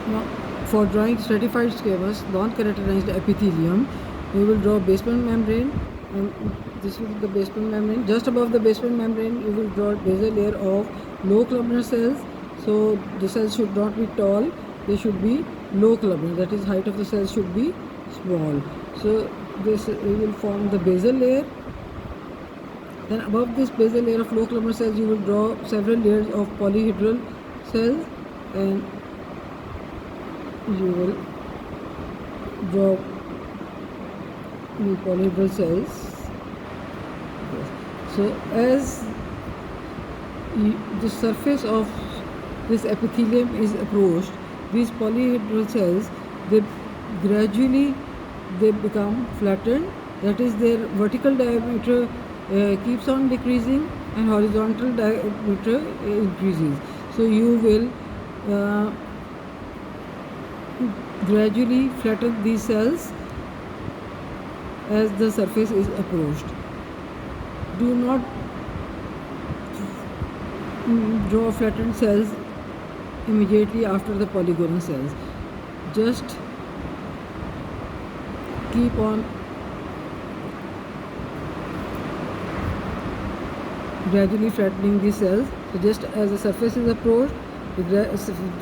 Now, for drawing stratified squamous, non-keratinized epithelium, you will draw basement membrane, and this is the basement membrane. Just above the basement membrane, you will draw basal layer of low columnar cells. So the cells should not be tall; they should be low columnar. That is, height of the cells should be small. So this you will form the basal layer. Then above this basal layer of low columnar cells, you will draw several layers of polyhedral cells, and you will draw the polyhedral cells. Yes. So as the surface of this epithelium is approached, these polyhedral cells, they gradually they become flattened. That is, their vertical diameter keeps on decreasing and horizontal diameter increases. So you will gradually flatten these cells as the surface is approached. Do not draw flattened cells immediately after the polygonal cells. Just keep on gradually flattening the cells. So just as the surface is approached, the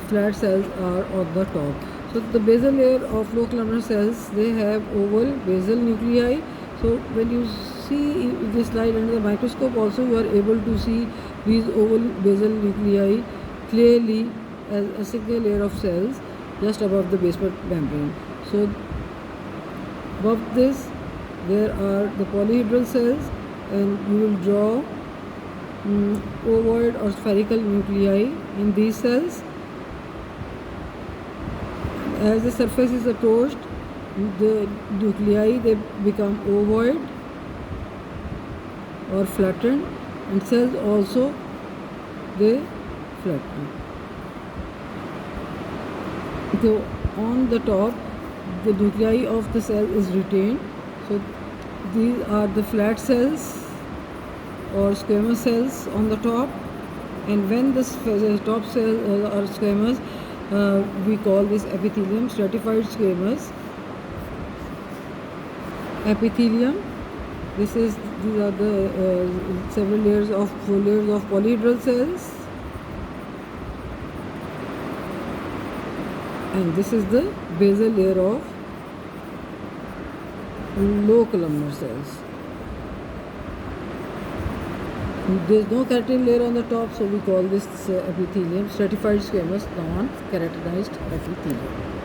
flat cells are on the top. So the basal layer of low columnar cells, they have oval basal nuclei. So when you see this slide under the microscope also, you are able to see these oval basal nuclei clearly as a single layer of cells just above the basement membrane. So above this there are the polyhedral cells, and you will draw ovoid or spherical nuclei in these cells. As the surface is approached, the nuclei they become ovoid or flattened, and cells also they flatten. So on the top, the nuclei of the cell is retained. So these are the flat cells or squamous cells on the top, and when the top cells are squamous, we call this epithelium stratified squamous epithelium. These are the several layers of polyhedral cells, and this is the basal layer of low columnar cells. There is no keratin layer on the top, so we call this epithelium stratified squamous non-keratinized epithelium.